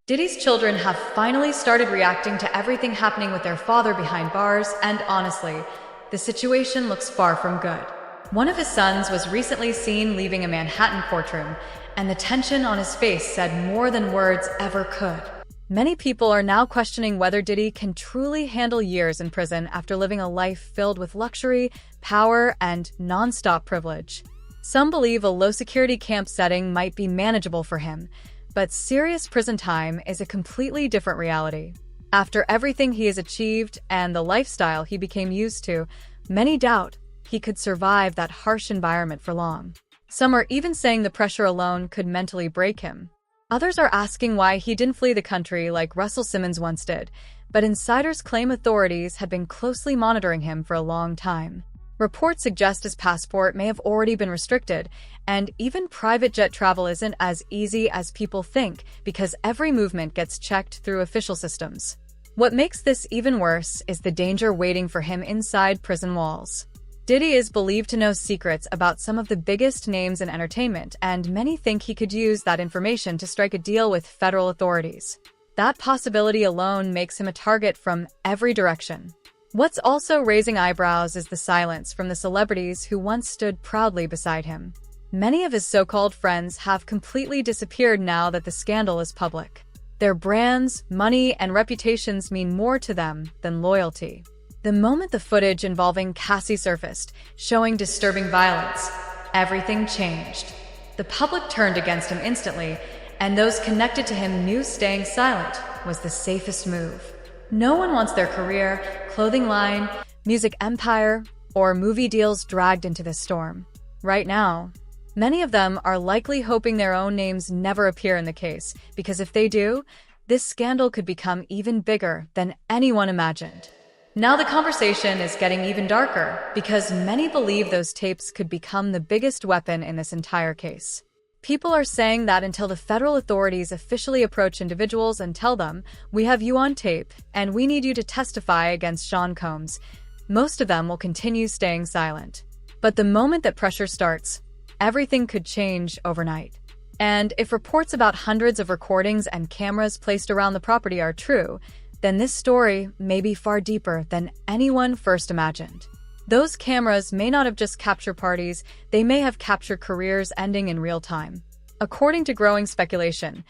Diddy's children have finally started reacting to everything happening with their father behind bars, and honestly, the situation looks far from good. One of his sons was recently seen leaving a Manhattan courtroom, and the tension on his face said more than words ever could. Many people are now questioning whether Diddy can truly handle years in prison after living a life filled with luxury, power, and non-stop privilege. Some believe a low-security camp setting might be manageable for him, but serious prison time is a completely different reality. After everything he has achieved and the lifestyle he became used to, many doubt he could survive that harsh environment for long. Some are even saying the pressure alone could mentally break him. Others are asking why he didn't flee the country like Russell Simmons once did, but insiders claim authorities had been closely monitoring him for a long time. Reports suggest his passport may have already been restricted, and even private jet travel isn't as easy as people think because every movement gets checked through official systems. What makes this even worse is the danger waiting for him inside prison walls. Diddy is believed to know secrets about some of the biggest names in entertainment, and many think he could use that information to strike a deal with federal authorities. That possibility alone makes him a target from every direction. What's also raising eyebrows is the silence from the celebrities who once stood proudly beside him. Many of his so-called friends have completely disappeared now that the scandal is public. Their brands, money, and reputations mean more to them than loyalty. The moment the footage involving Cassie surfaced, showing disturbing violence, everything changed. The public turned against him instantly, and those connected to him knew staying silent was the safest move. No one wants their career, clothing line, music empire, or movie deals dragged into this storm. Right now, many of them are likely hoping their own names never appear in the case, because if they do, this scandal could become even bigger than anyone imagined. Now the conversation is getting even darker, because many believe those tapes could become the biggest weapon in this entire case. People are saying that until the federal authorities officially approach individuals and tell them, "We have you on tape, and we need you to testify against Sean Combs," most of them will continue staying silent. But the moment that pressure starts, everything could change overnight. And if reports about hundreds of recordings and cameras placed around the property are true, then this story may be far deeper than anyone first imagined. Those cameras may not have just captured parties, they may have captured careers ending in real time. According to growing speculation,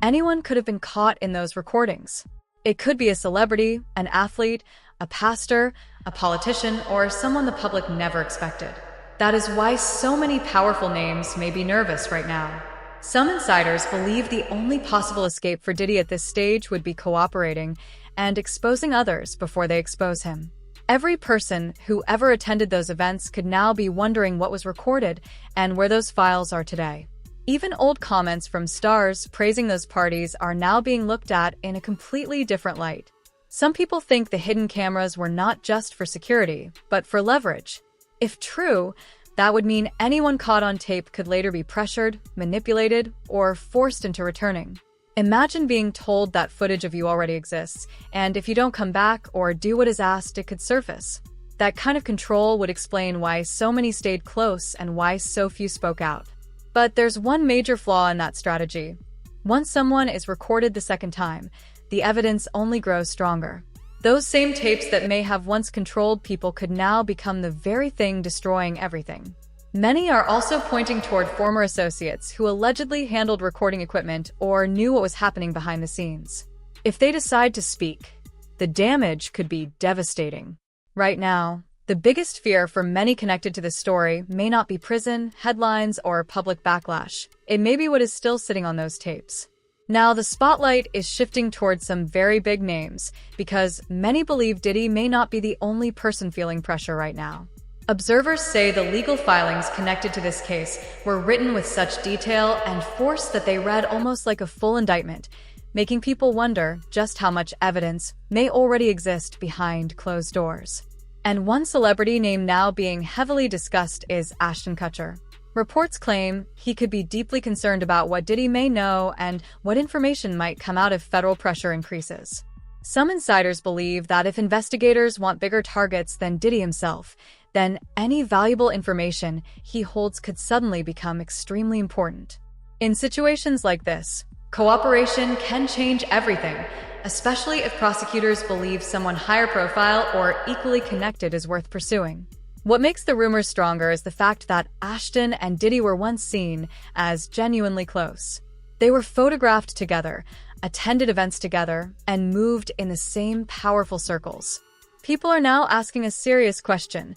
anyone could have been caught in those recordings. It could be a celebrity, an athlete, a pastor, a politician, or someone the public never expected. That is why so many powerful names may be nervous right now. Some insiders believe the only possible escape for Diddy at this stage would be cooperating and exposing others before they expose him. Every person who ever attended those events could now be wondering what was recorded and where those files are today. Even old comments from stars praising those parties are now being looked at in a completely different light. Some people think the hidden cameras were not just for security, but for leverage. If true, that would mean anyone caught on tape could later be pressured, manipulated, or forced into returning. Imagine being told that footage of you already exists, and if you don't come back or do what is asked, it could surface. That kind of control would explain why so many stayed close and why so few spoke out. But there's one major flaw in that strategy. Once someone is recorded the second time, the evidence only grows stronger. Those same tapes that may have once controlled people could now become the very thing destroying everything. Many are also pointing toward former associates who allegedly handled recording equipment or knew what was happening behind the scenes. If they decide to speak, the damage could be devastating. Right now, the biggest fear for many connected to this story may not be prison, headlines, or public backlash. It may be what is still sitting on those tapes. Now, the spotlight is shifting towards some very big names because many believe Diddy may not be the only person feeling pressure right now. Observers say the legal filings connected to this case were written with such detail and force that they read almost like a full indictment, making people wonder just how much evidence may already exist behind closed doors. And one celebrity name now being heavily discussed is Ashton Kutcher. Reports claim he could be deeply concerned about what Diddy may know and what information might come out if federal pressure increases. Some insiders believe that if investigators want bigger targets than Diddy himself, then any valuable information he holds could suddenly become extremely important. In situations like this, Cooperation can change everything, especially if prosecutors believe someone higher profile or equally connected is worth pursuing. What makes the rumors stronger is the fact that Ashton and Diddy were once seen as genuinely close. They were photographed together, attended events together, and moved in the same powerful circles. People are now asking a serious question.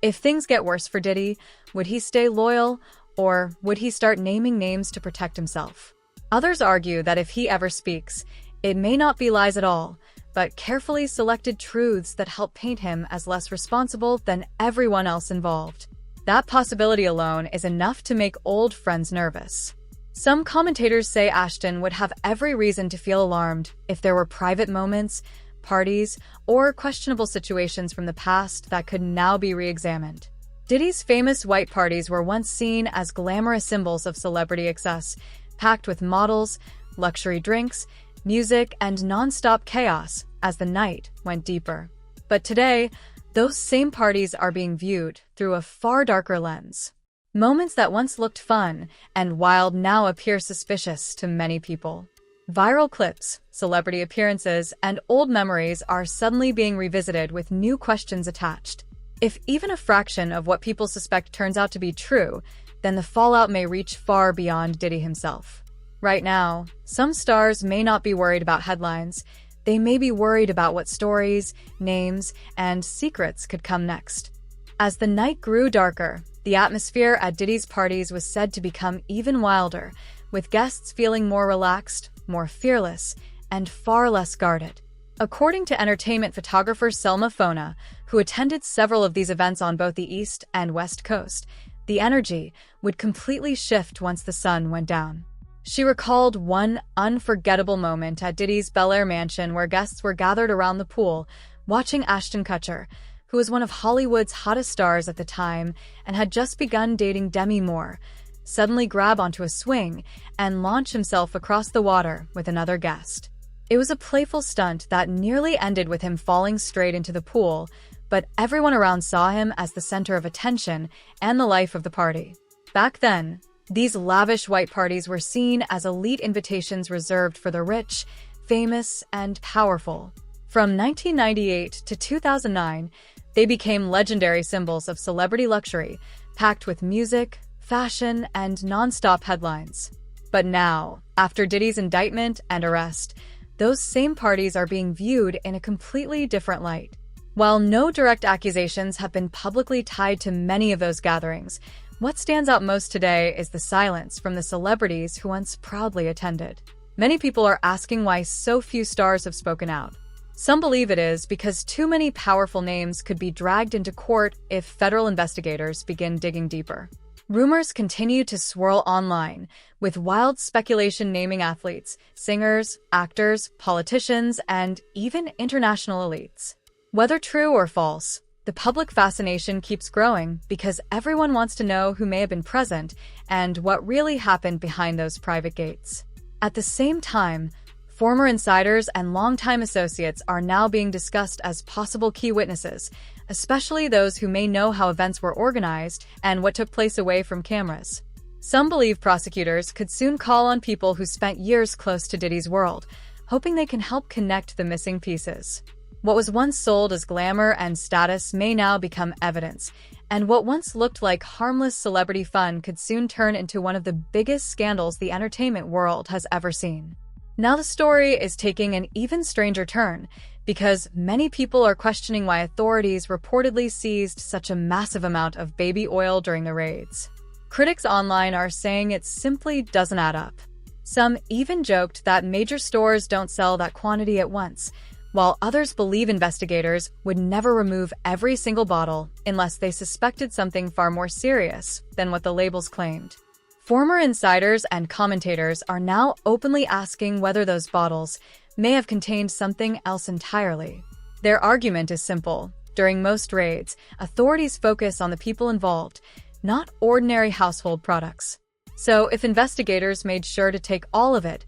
If things get worse for Diddy, would he stay loyal, or would he start naming names to protect himself? Others argue that if he ever speaks, it may not be lies at all, but carefully selected truths that help paint him as less responsible than everyone else involved. That possibility alone is enough to make old friends nervous. Some commentators say Ashton would have every reason to feel alarmed if there were private moments, parties, or questionable situations from the past that could now be re-examined. Diddy's famous white parties were once seen as glamorous symbols of celebrity excess, packed with models, luxury drinks, music, and non-stop chaos as the night went deeper. But today, those same parties are being viewed through a far darker lens. Moments that once looked fun and wild now appear suspicious to many people. Viral clips, celebrity appearances, and old memories are suddenly being revisited with new questions attached. If even a fraction of what people suspect turns out to be true, then the fallout may reach far beyond Diddy himself. Right now, some stars may not be worried about headlines. They may be worried about what stories, names, and secrets could come next. As the night grew darker, the atmosphere at Diddy's parties was said to become even wilder, with guests feeling more relaxed, more fearless, and far less guarded. According to entertainment photographer Selma Fona, who attended several of these events on both the East and West Coast, the energy would completely shift once the sun went down. She recalled one unforgettable moment at Diddy's Bel Air mansion where guests were gathered around the pool, watching Ashton Kutcher, who was one of Hollywood's hottest stars at the time and had just begun dating Demi Moore, suddenly grab onto a swing and launch himself across the water with another guest. It was a playful stunt that nearly ended with him falling straight into the pool, but everyone around saw him as the center of attention and the life of the party. Back then, these lavish white parties were seen as elite invitations reserved for the rich, famous, and powerful. From 1998 to 2009, they became legendary symbols of celebrity luxury, packed with music, fashion, and non-stop headlines. But now, after Diddy's indictment and arrest, those same parties are being viewed in a completely different light. While no direct accusations have been publicly tied to many of those gatherings, what stands out most today is the silence from the celebrities who once proudly attended. Many people are asking why so few stars have spoken out. Some believe it is because too many powerful names could be dragged into court if federal investigators begin digging deeper. Rumors continue to swirl online, with wild speculation naming athletes, singers, actors, politicians, and even international elites. Whether true or false, the public fascination keeps growing because everyone wants to know who may have been present and what really happened behind those private gates. At the same time, former insiders and longtime associates are now being discussed as possible key witnesses, especially those who may know how events were organized and what took place away from cameras. Some believe prosecutors could soon call on people who spent years close to Diddy's world, hoping they can help connect the missing pieces. What was once sold as glamour and status may now become evidence, and what once looked like harmless celebrity fun could soon turn into one of the biggest scandals the entertainment world has ever seen. Now the story is taking an even stranger turn, because many people are questioning why authorities reportedly seized such a massive amount of baby oil during the raids. Critics online are saying it simply doesn't add up. Some even joked that major stores don't sell that quantity at once, while others believe investigators would never remove every single bottle unless they suspected something far more serious than what the labels claimed. Former insiders and commentators are now openly asking whether those bottles may have contained something else entirely. Their argument is simple. During most raids, authorities focus on the people involved, not ordinary household products. So if investigators made sure to take all of it,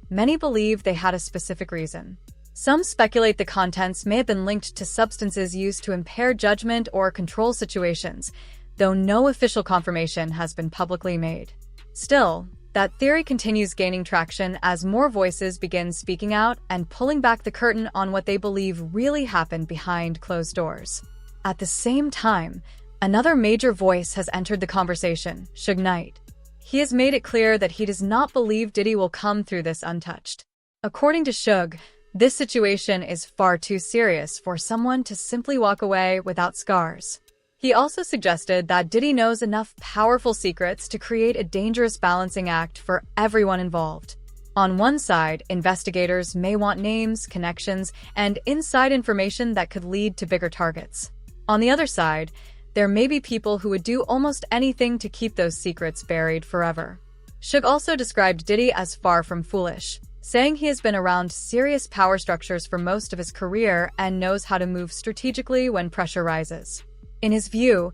many believe they had a specific reason. Some speculate the contents may have been linked to substances used to impair judgment or control situations, though no official confirmation has been publicly made. Still, That theory continues gaining traction as more voices begin speaking out and pulling back the curtain on what they believe really happened behind closed doors. At the same time, another major voice has entered the conversation, Suge Knight. He has made it clear that he does not believe Diddy will come through this untouched. According to Suge, this situation is far too serious for someone to simply walk away without scars. He also suggested that Diddy knows enough powerful secrets to create a dangerous balancing act for everyone involved. On one side, investigators may want names, connections, and inside information that could lead to bigger targets. On the other side, there may be people who would do almost anything to keep those secrets buried forever. Suge also described Diddy as far from foolish, saying he has been around serious power structures for most of his career and knows how to move strategically when pressure rises. In his view,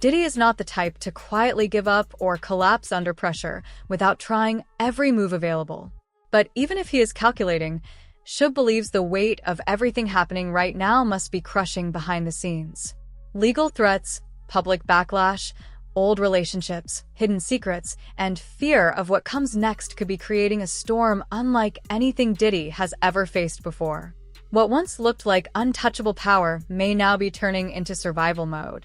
Diddy is not the type to quietly give up or collapse under pressure without trying every move available. But even if he is calculating, Suge believes the weight of everything happening right now must be crushing behind the scenes. Legal threats, public backlash, old relationships, hidden secrets, and fear of what comes next could be creating a storm unlike anything Diddy has ever faced before. What once looked like untouchable power may now be turning into survival mode.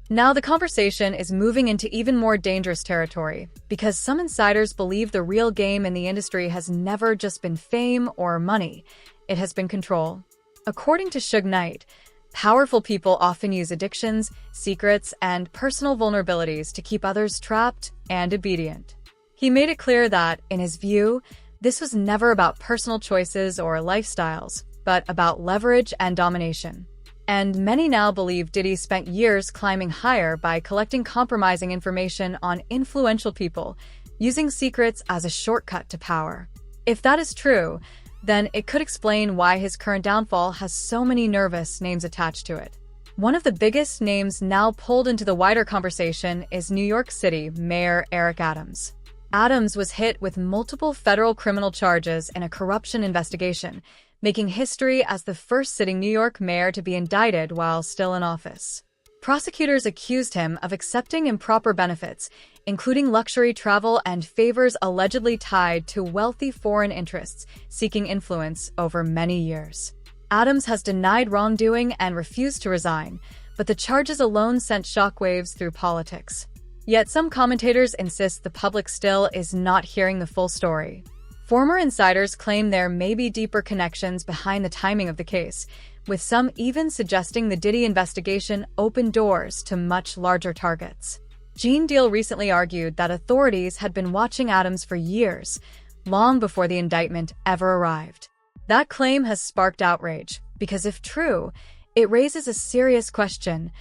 Now the conversation is moving into even more dangerous territory because some insiders believe the real game in the industry has never just been fame or money, it has been control. According to Suge Knight, powerful people often use addictions, secrets, and personal vulnerabilities to keep others trapped and obedient. He made it clear that, in his view, this was never about personal choices or lifestyles, but about leverage and domination. And many now believe Diddy spent years climbing higher by collecting compromising information on influential people, using secrets as a shortcut to power. If that is true, then it could explain why his current downfall has so many nervous names attached to it. One of the biggest names now pulled into the wider conversation is New York City Mayor Eric Adams. Adams was hit with multiple federal criminal charges in a corruption investigation, making history as the first sitting New York mayor to be indicted while still in office. Prosecutors accused him of accepting improper benefits, including luxury travel and favors allegedly tied to wealthy foreign interests seeking influence over many years. Adams has denied wrongdoing and refused to resign, but the charges alone sent shockwaves through politics. Yet some commentators insist the public still is not hearing the full story. Former insiders claim there may be deeper connections behind the timing of the case, with some even suggesting the Diddy investigation opened doors to much larger targets. Gene Deal recently argued that authorities had been watching Adams for years, long before the indictment ever arrived. That claim has sparked outrage, because if true, it raises a serious question.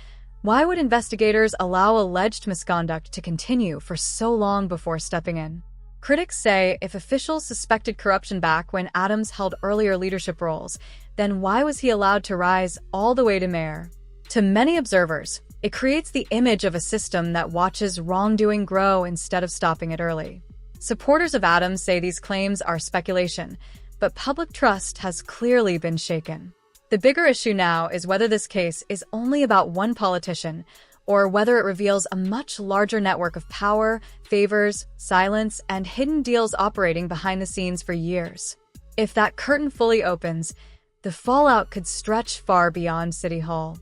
Why would investigators allow alleged misconduct to continue for so long before stepping in? Critics say if officials suspected corruption back when Adams held earlier leadership roles, then why was he allowed to rise all the way to mayor? To many observers, it creates the image of a system that watches wrongdoing grow instead of stopping it early. Supporters of Adams say these claims are speculation, but public trust has clearly been shaken. The bigger issue now is whether this case is only about one politician, or whether it reveals a much larger network of power, favors, silence, and hidden deals operating behind the scenes for years. If that curtain fully opens, the fallout could stretch far beyond City Hall.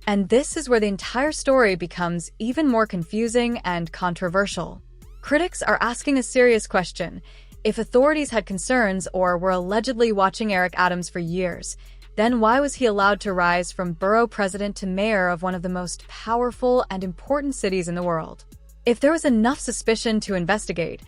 And this is where the entire story becomes even more confusing and controversial. Critics are asking a serious question. If authorities had concerns or were allegedly watching Eric Adams for years, then why was he allowed to rise from borough president to mayor of one of the most powerful and important cities in the world? If there was enough suspicion to investigate,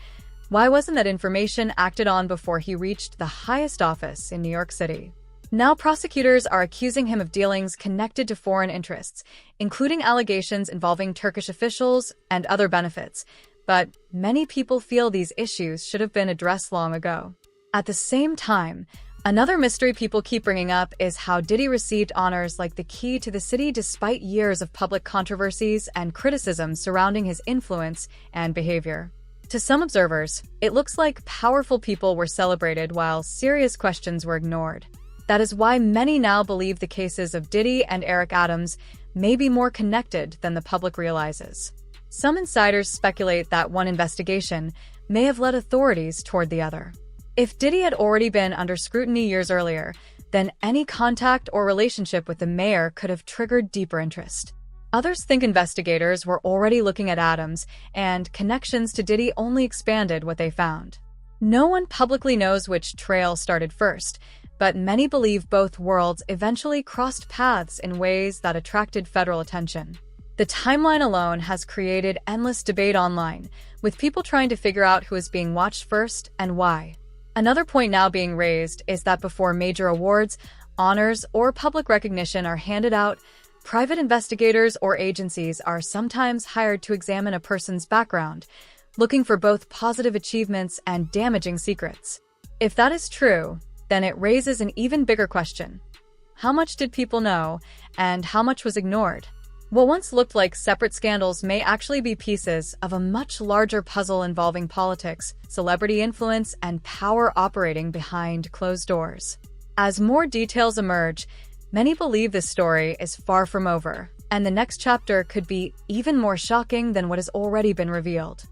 why wasn't that information acted on before he reached the highest office in New York City? Now prosecutors are accusing him of dealings connected to foreign interests, including allegations involving Turkish officials and other benefits, but many people feel these issues should have been addressed long ago. At the same time, another mystery people keep bringing up is how Diddy received honors like the key to the city despite years of public controversies and criticism surrounding his influence and behavior. To some observers, it looks like powerful people were celebrated while serious questions were ignored. That is why many now believe the cases of Diddy and Eric Adams may be more connected than the public realizes. Some insiders speculate that one investigation may have led authorities toward the other. If Diddy had already been under scrutiny years earlier, then any contact or relationship with the mayor could have triggered deeper interest. Others think investigators were already looking at Adams, and connections to Diddy only expanded what they found. No one publicly knows which trail started first, but many believe both worlds eventually crossed paths in ways that attracted federal attention. The timeline alone has created endless debate online, with people trying to figure out who is being watched first and why. Another point now being raised is that before major awards, honors, or public recognition are handed out, private investigators or agencies are sometimes hired to examine a person's background, looking for both positive achievements and damaging secrets. If that is true, then it raises an even bigger question. How much did people know, and how much was ignored? What once looked like separate scandals may actually be pieces of a much larger puzzle involving politics, celebrity influence, and power operating behind closed doors. As more details emerge, many believe this story is far from over, and the next chapter could be even more shocking than what has already been revealed.